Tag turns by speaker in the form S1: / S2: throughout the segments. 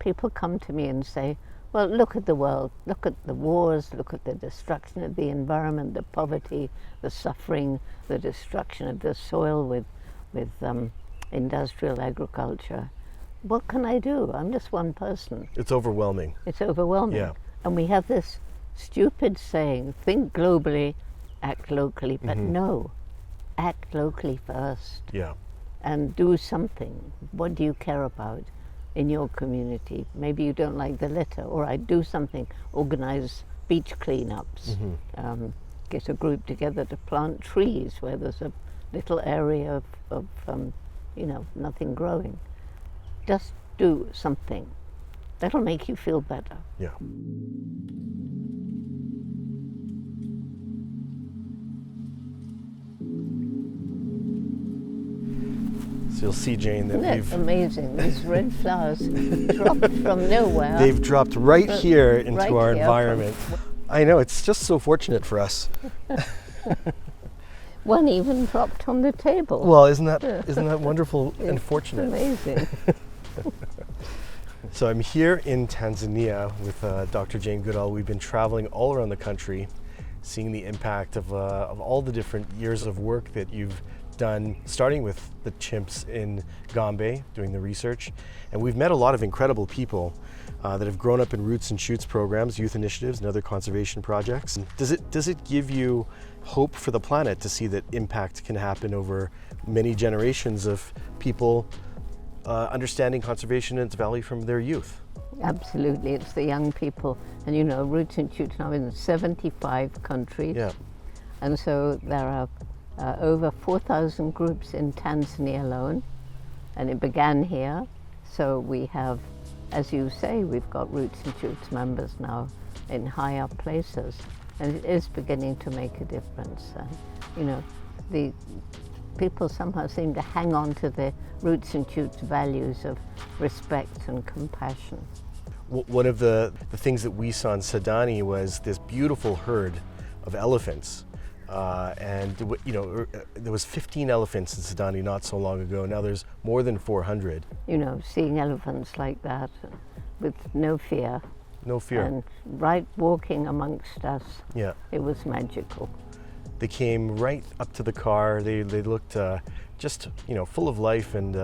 S1: people come to me and say, well, look at the world, look at the wars, look at the destruction of the environment, the poverty, the suffering, the destruction of the soil with industrial agriculture. What can I do? I'm just one person.
S2: It's overwhelming.
S1: It's overwhelming.
S2: Yeah.
S1: And we have this stupid saying, think globally, act locally, but no, act locally first.
S2: Yeah.
S1: And do something. What do you care about in your community? Maybe you don't like the litter, or I do something, organize beach cleanups, get a group together to plant trees where there's a little area of nothing growing. Just do something. That'll make you feel better.
S2: Yeah. So you'll see, Jane, that
S1: Isn't it
S2: we've...
S1: amazing? These red flowers dropped from nowhere.
S2: They've dropped right here into
S1: right
S2: our
S1: here
S2: environment. I know, it's just so fortunate for us.
S1: One even dropped on the table.
S2: Well, isn't that wonderful and fortunate?
S1: Amazing.
S2: So I'm here in Tanzania with Dr. Jane Goodall. We've been traveling all around the country, seeing the impact of all the different years of work that you've done, starting with the chimps in Gombe, doing the research. And we've met a lot of incredible people that have grown up in Roots and Shoots programs, youth initiatives, and other conservation projects. Does it give you hope for the planet to see that impact can happen over many generations of people understanding conservation and its value from their youth?
S1: Absolutely, it's the young people. And you know, Roots and Shoots now in 75 countries.
S2: Yeah.
S1: And so there are over 4,000 groups in Tanzania alone, and it began here. So we have, as you say, we've got Roots and Shoots members now in high up places, and it is beginning to make a difference. The people somehow seem to hang on to the Roots and Shoots values of respect and compassion.
S2: One of the things that we saw in Sadani was this beautiful herd of elephants. There was 15 elephants in Sadani not so long ago. Now there's more than 400.
S1: Seeing elephants like that with no fear.
S2: No fear.
S1: And right walking amongst us.
S2: Yeah.
S1: It was magical.
S2: They came right up to the car. They looked just full of life and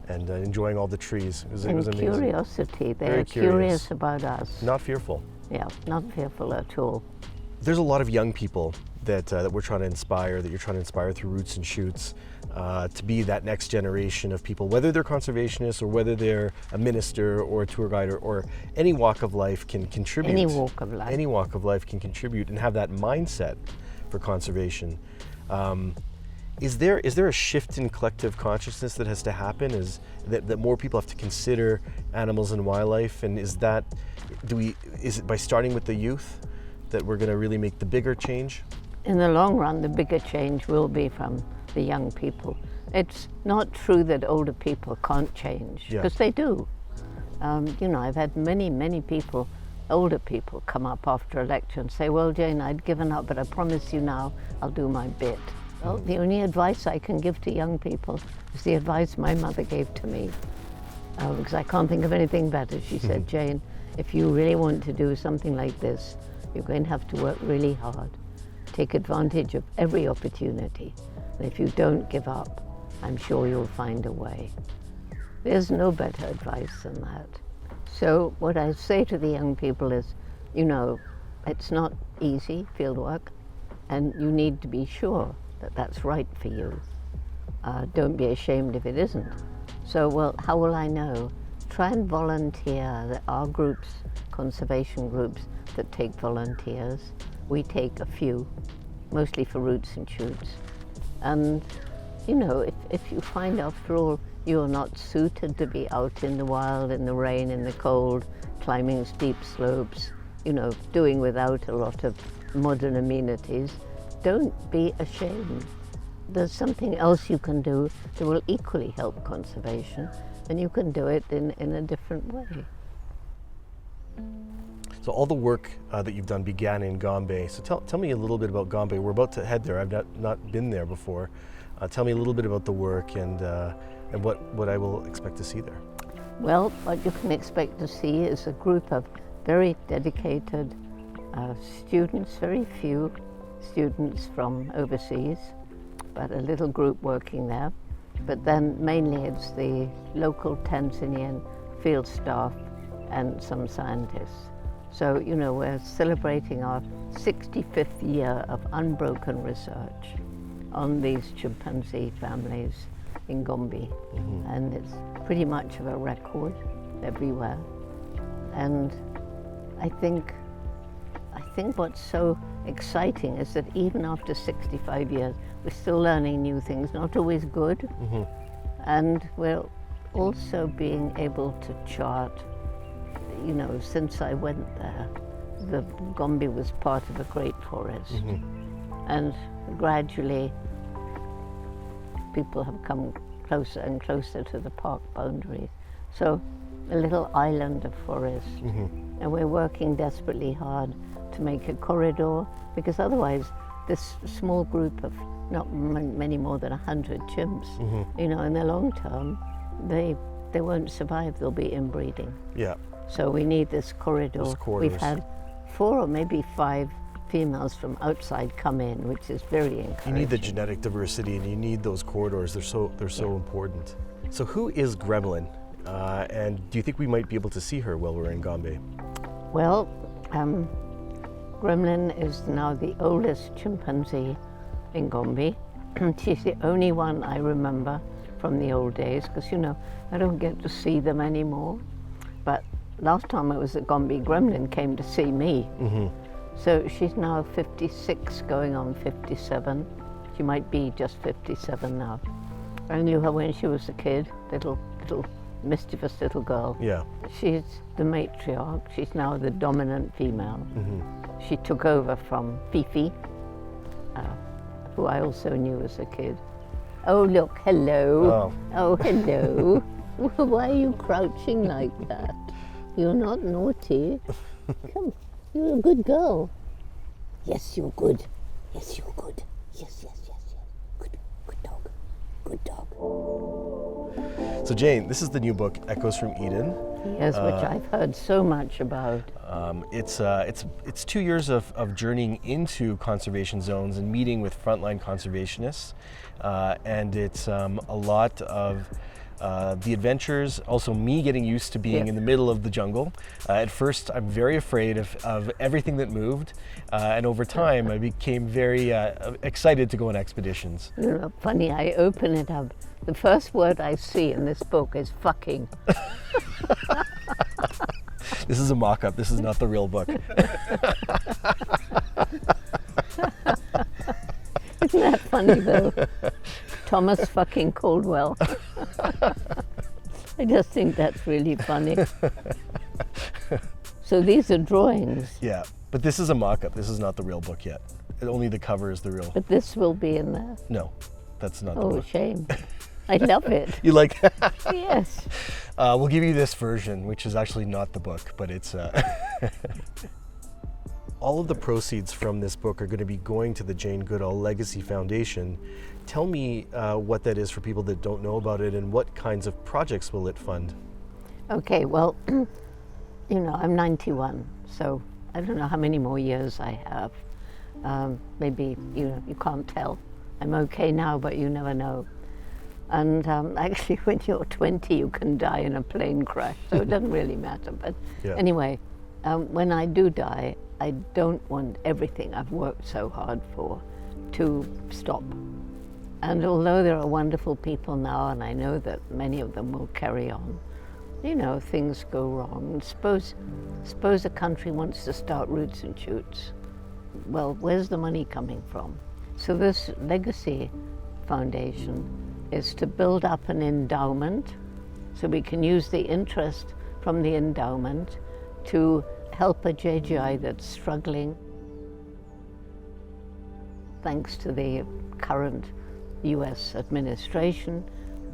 S2: enjoying all the trees. It was amazing.
S1: Curiosity. They
S2: Very
S1: are curious about us.
S2: Not fearful.
S1: Yeah, not fearful at all.
S2: There's a lot of young people that we're trying to inspire, that you're trying to inspire through Roots and Shoots, to be that next generation of people, whether they're conservationists or whether they're a minister or a tour guide or any walk of life can contribute.
S1: Any walk of life.
S2: Any walk of life can contribute and have that mindset for conservation. Is there a shift in collective consciousness that has to happen? Is that more people have to consider animals and wildlife? And is it by starting with the youth that we're going to really make the bigger change?
S1: In the long run, the bigger change will be from the young people. It's not true that older people can't change, because they do. I've had many people, older people, come up after a lecture and say, well, Jane, I'd given up, but I promise you now I'll do my bit. Well, the only advice I can give to young people is the advice my mother gave to me, because I can't think of anything better. She said, Jane, if you really want to do something like this, you're going to have to work really hard. Take advantage of every opportunity. And if you don't give up, I'm sure you'll find a way. There's no better advice than that. So what I say to the young people is, it's not easy fieldwork, and you need to be sure that that's right for you. Don't be ashamed if it isn't. So, well, how will I know? Try and volunteer. There are groups, conservation groups, that take volunteers. We take a few, mostly for Roots and Shoots. And, if you find after all you're not suited to be out in the wild, in the rain, in the cold, climbing steep slopes, doing without a lot of modern amenities, don't be ashamed. There's something else you can do that will equally help conservation, and you can do it in a different way.
S2: So all the work that you've done began in Gombe. So tell me a little bit about Gombe. We're about to head there. I've not been there before. Tell me a little bit about the work and what I will expect to see there.
S1: Well, what you can expect to see is a group of very dedicated students, very few students from overseas, but a little group working there. But then mainly it's the local Tanzanian field staff and some scientists. So, you know, we're celebrating our 65th year of unbroken research on these chimpanzee families in Gombe. And it's pretty much of a record everywhere. And I think what's so exciting is that even after 65 years, we're still learning new things, not always good. And we're also being able to chart, you know, since I went there, the Gombe was part of a great forest. And gradually, people have come closer and closer to the park boundaries. So a little island of forest. And we're working desperately hard to make a corridor, because otherwise this small group of not many more than 100 chimps, you know, in the long term, they won't survive, they'll be inbreeding.
S2: Yeah.
S1: So we need this corridor. We've had 4 or maybe 5 females from outside come in, which is very encouraging.
S2: You need the genetic diversity and you need those corridors. They're so important. So who is Gremlin? And do you think we might be able to see her while we're in Gombe?
S1: Well, Gremlin is now the oldest chimpanzee in Gombe. She's the only one I remember from the old days, because, you know, I don't get to see them anymore. But last time I was at Gombe, Gremlin came to see me. So she's now 56, going on 57. She might be just 57 now. I knew her when she was a kid, little mischievous little girl.
S2: Yeah.
S1: She's the matriarch. She's now the dominant female. She took over from Fifi, who I also knew as a kid. Oh, look, hello. Oh, hello. Why are you crouching like that? You're not naughty. Come, you're a good girl. Yes, you're good. Yes, you're good. Yes. Good dog. Good dog.
S2: So Jane, this is the new book, Echoes from Eden.
S1: Yes, which I've heard so much about.
S2: It's 2 years of journeying into conservation zones and meeting with frontline conservationists, and it's a lot of the adventures, also me getting used to being in the middle of the jungle. At first, I'm very afraid of everything that moved, and over time, I became very excited to go on expeditions.
S1: You know, funny, I open it up. The first word I see in this book is fucking.
S2: This is a mock-up. This is not the real book.
S1: Isn't that funny, though? Thomas fucking Caldwell. I just think that's really funny. So these are drawings.
S2: Yeah, but this is a mock-up. This is not the real book yet. Only the cover is the real.
S1: But this will be in there.
S2: No, that's not the
S1: book. Oh, shame. I love it.
S2: You like that?
S1: Yes.
S2: We'll give you this version, which is actually not the book, but it's... All of the proceeds from this book are going to be going to the Jane Goodall Legacy Foundation. Tell me what that is for people that don't know about it, and what kinds of projects will it fund?
S1: Okay, well, you know, I'm 91, so I don't know how many more years I have. Maybe, you know, you can't tell. I'm okay now, but you never know. And actually, when you're 20, you can die in a plane crash, so it doesn't really matter. But anyway, when I do die, I don't want everything I've worked so hard for to stop. And although there are wonderful people now, and I know that many of them will carry on, you know, things go wrong. Suppose a country wants to start Roots and Shoots. Well, where's the money coming from? So this Legacy Foundation is to build up an endowment so we can use the interest from the endowment to help a JGI that's struggling. Thanks to the current US administration,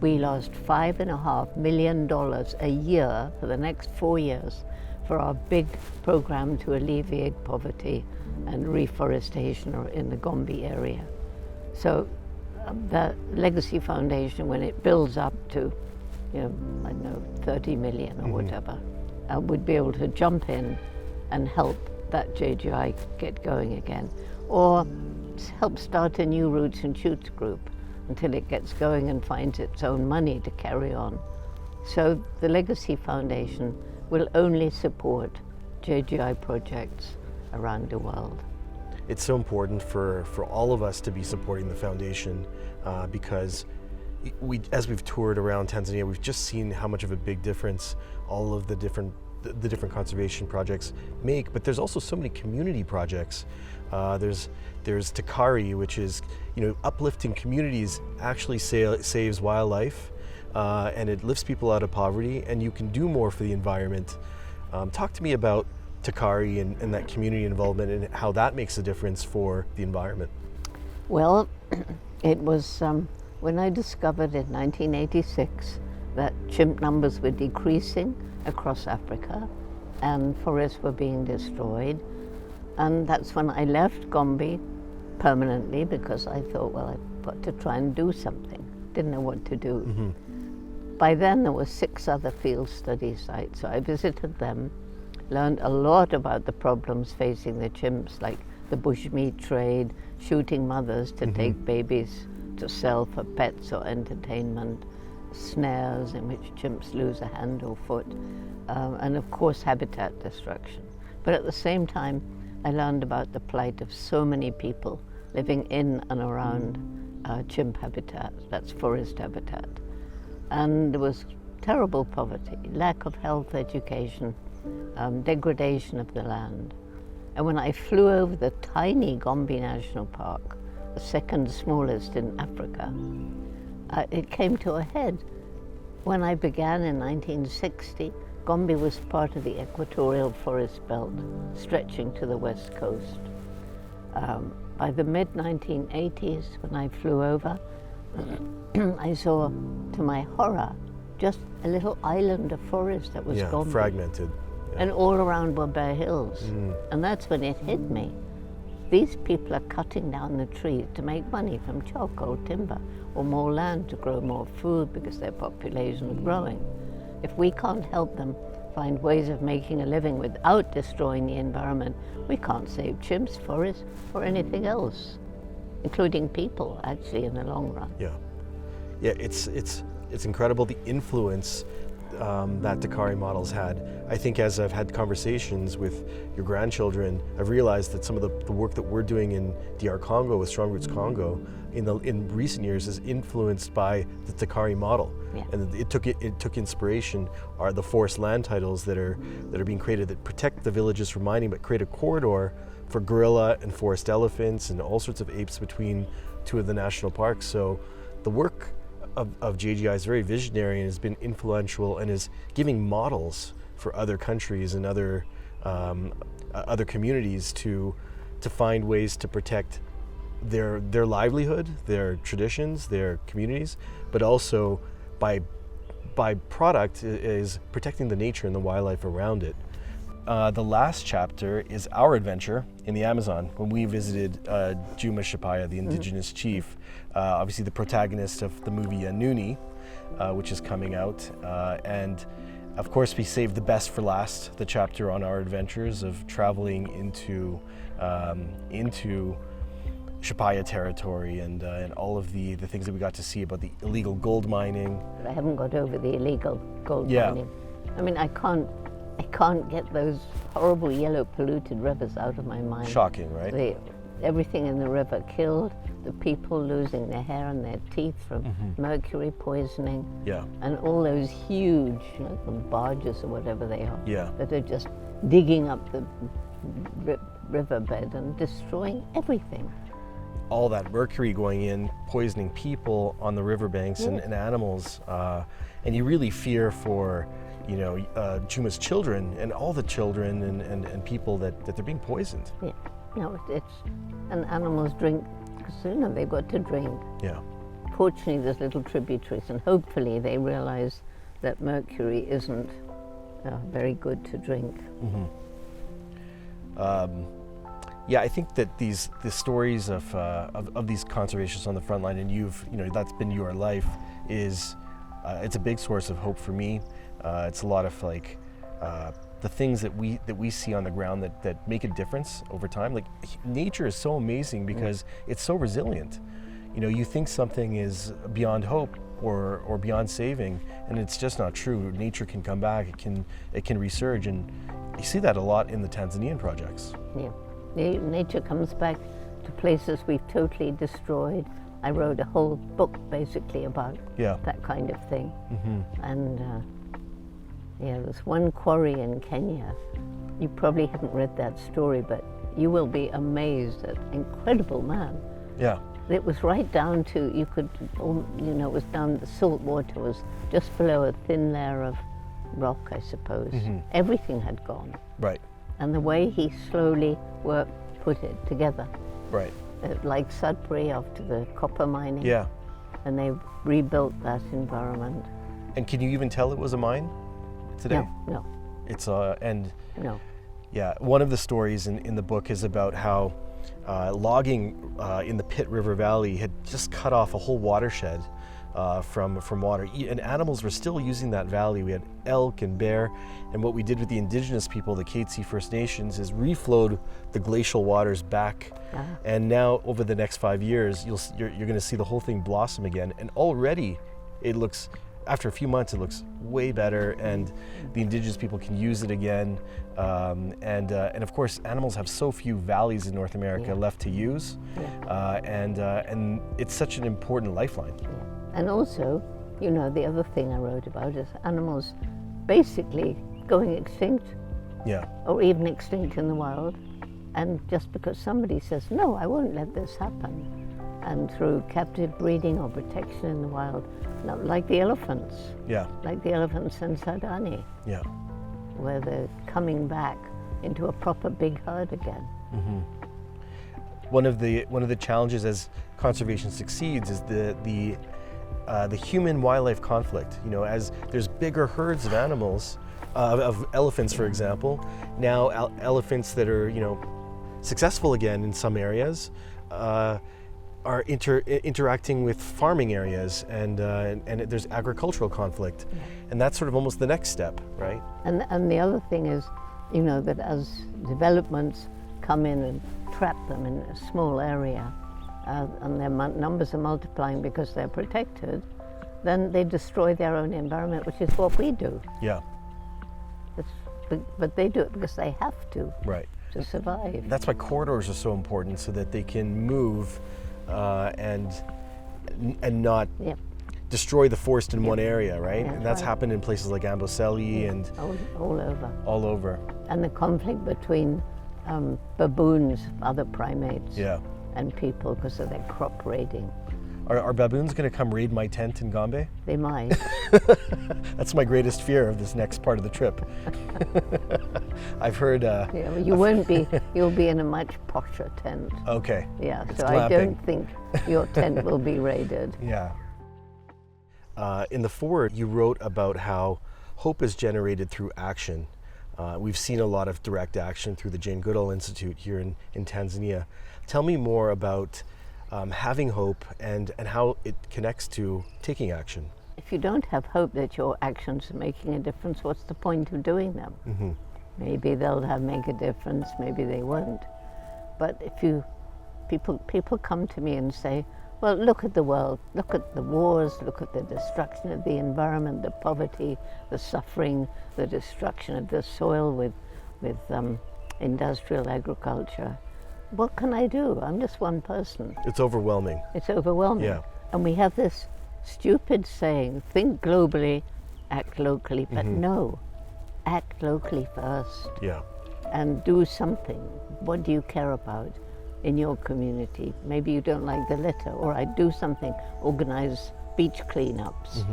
S1: we lost $5.5 million a year for the next 4 years for our big program to alleviate poverty and reforestation in the Gombe area. So the Legacy Foundation, when it builds up to I don't know, 30 million or whatever, would be able to jump in and help that JGI get going again, or help start a new roots and shoots group until it gets going and finds its own money to carry on. So the Legacy Foundation will only support JGI projects around the world.
S2: It's so important for all of us to be supporting the foundation because as we've toured around Tanzania, we've just seen how much of a big difference all of the different conservation projects make. But there's also so many community projects. There's Takari, which is uplifting communities, actually saves wildlife, and it lifts people out of poverty. And you can do more for the environment. Talk to me about Takari and that community involvement and how that makes a difference for the environment.
S1: Well, it was when I discovered in 1986 that chimp numbers were decreasing across Africa and forests were being destroyed. And that's when I left Gombe permanently, because I thought, well, I've got to try and do something. Didn't know what to do. By then there were 6 other field study sites, so I visited them, learned a lot about the problems facing the chimps, like the bushmeat trade, shooting mothers to take babies to sell for pets or entertainment, snares in which chimps lose a hand or foot, and of course habitat destruction. But at the same time, I learned about the plight of so many people living in and around chimp habitat, that's forest habitat. And there was terrible poverty, lack of health education, degradation of the land. And when I flew over the tiny Gombe National Park, the second smallest in Africa, it came to a head. When I began in 1960, Gombe was part of the equatorial forest belt stretching to the west coast. By the mid-1980s, when I flew over, I saw, to my horror, just a little island of forest that was Gombe.
S2: Fragmented. Yeah.
S1: And all around were bare hills. And that's when it hit me. These people are cutting down the trees to make money from charcoal timber or more land to grow more food because their population is growing. If we can't help them find ways of making a living without destroying the environment, we can't save chimps, forests, or anything else, including people, actually, in the long run.
S2: Yeah, it's incredible the influence that Takari model's had. I think as I've had conversations with your grandchildren, I've realized that some of the work that we're doing in DR Congo with Strong Roots Congo in recent years is influenced by the Takari model.
S1: Yeah.
S2: And it took inspiration are the forest land titles that are being created that protect the villages from mining, but create a corridor for gorilla and forest elephants and all sorts of apes between 2 of the national parks. So the work of JGI is very visionary and has been influential and is giving models for other countries and other communities to find ways to protect their livelihood, their traditions, their communities, but also by product is protecting the nature and the wildlife around it. The last chapter is our adventure in the Amazon when we visited Juma Shapaya, the indigenous chief, obviously the protagonist of the movie Anuni, which is coming out. And of course we saved the best for last, the chapter on our adventures of traveling into Shapaya territory and all of the things that we got to see about the illegal gold mining.
S1: But I haven't got over the illegal gold
S2: Yeah.
S1: mining. I mean, I can't get those horrible yellow polluted rivers out of my mind.
S2: Shocking, right?
S1: Everything in the river killed, the people losing their hair and their teeth from mercury poisoning.
S2: Yeah.
S1: And all those huge, the barges or whatever they are,
S2: Yeah.
S1: that are just digging up the riverbed and destroying everything.
S2: All that mercury going in, poisoning people on the riverbanks and animals. And you really fear for Juma's children and all the children and people that they're being poisoned.
S1: Yeah, and animals drink, because they've got to drink.
S2: Yeah.
S1: Fortunately, there's little tributaries, and hopefully they realize that mercury isn't very good to drink.
S2: Yeah, I think that the stories of these conservationists on the front line, and that's been your life, is it's a big source of hope for me. It's a lot of like the things that we see on the ground that make a difference over time. Like nature is so amazing because it's so resilient. You know, you think something is beyond hope or beyond saving, and it's just not true. Nature can come back, it can resurge, and you see that a lot in the Tanzanian projects.
S1: Yeah, nature comes back to places we've totally destroyed. I wrote a whole book basically about that kind of thing. And there's one quarry in Kenya. You probably haven't read that story, but you will be amazed at incredible man.
S2: Yeah.
S1: It was right down to, you could, you know, it was down, the salt water was just below a thin layer of rock, I suppose. Everything had gone.
S2: Right.
S1: And the way he slowly put it together.
S2: Right.
S1: Like Sudbury after the copper mining.
S2: Yeah.
S1: And they rebuilt that environment.
S2: And can you even tell it was a mine today?
S1: No.
S2: It's and
S1: no.
S2: Yeah, one of the stories in the book is about how logging in the Pitt River Valley had just cut off a whole watershed from water, and animals were still using that valley. We had elk and bear, and what we did with the indigenous people, the Katzie First Nations, is reflowed the glacial waters back. And now over the next 5 years, you're going to see the whole thing blossom again, and already it looks, after a few months, it looks way better, and the indigenous people can use it again. And of course, animals have so few valleys in North America left to use, and it's such an important lifeline.
S1: And also, you know, the other thing I wrote about is animals basically going extinct, or even extinct in the wild, and just because somebody says, no, I won't let this happen, and through captive breeding or protection in the wild, like the elephants, like the elephants in Tanzania, where they're coming back into a proper big herd again.
S2: One of the challenges as conservation succeeds is the human-wildlife conflict. You know, as there's bigger herds of animals, of elephants, for example, now elephants that are, you know, successful again in some areas are interacting with farming areas, and there's agricultural conflict, and that's sort of almost the next step, right?
S1: And the other thing is, you know, that as developments come in and trap them in a small area, and their numbers are multiplying because they're protected, then they destroy their own environment, which is what we do.
S2: Yeah.
S1: But they do it because they have to.
S2: Right.
S1: To survive.
S2: That's why corridors are so important, so that they can move and not destroy the forest in one area, right? And that's happened in places like Amboseli and all over.
S1: And the conflict between baboons, other primates, and people because of their crop raiding.
S2: Are baboons going to come raid my tent in Gombe?
S1: They might.
S2: That's my greatest fear of this next part of the trip. I've heard...
S1: well, you won't be, you'll be in a much posher tent.
S2: Okay.
S1: Yeah,
S2: it's
S1: so
S2: glamping.
S1: I don't think your tent will be raided.
S2: Yeah. In the foreword, you wrote about how hope is generated through action. We've seen a lot of direct action through the Jane Goodall Institute here in Tanzania. Tell me more about having hope and how it connects to taking action.
S1: If you don't have hope that your actions are making a difference, what's the point of doing them? Maybe they'll make a difference, maybe they won't. But if people come to me and say, well, look at the world, look at the wars, look at the destruction of the environment, the poverty, the suffering, the destruction of the soil with industrial agriculture. What can I do? I'm just one person.
S2: It's overwhelming.
S1: It's overwhelming.
S2: Yeah.
S1: And we have this stupid saying, think globally, act locally, but no, act locally first.
S2: Yeah.
S1: And do something. What do you care about in your community? Maybe you don't like the litter, or I do something, organize beach cleanups,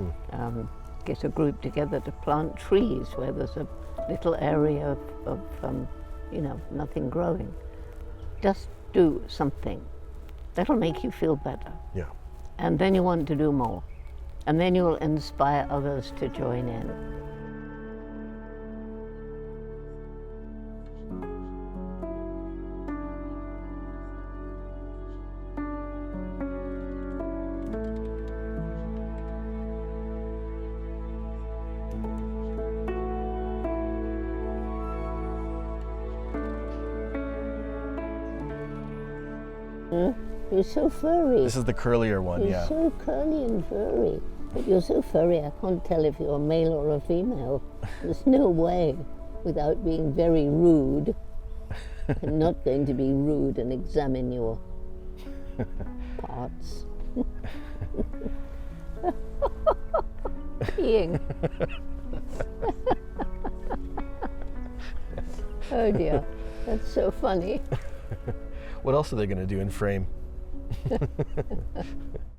S1: get a group together to plant trees where there's a little area of you know, nothing growing. Just do something. That'll make you feel better.
S2: Yeah.
S1: And then you want to do more. And then you'll inspire others to join in. You're so furry.
S2: This is the curlier one,
S1: You're
S2: yeah.
S1: so curly and furry. But you're so furry, I can't tell if you're a male or a female. There's no way, without being very rude. I'm not going to be rude and examine your parts. Peeing. Oh dear, that's so funny.
S2: What else are they going to do in frame?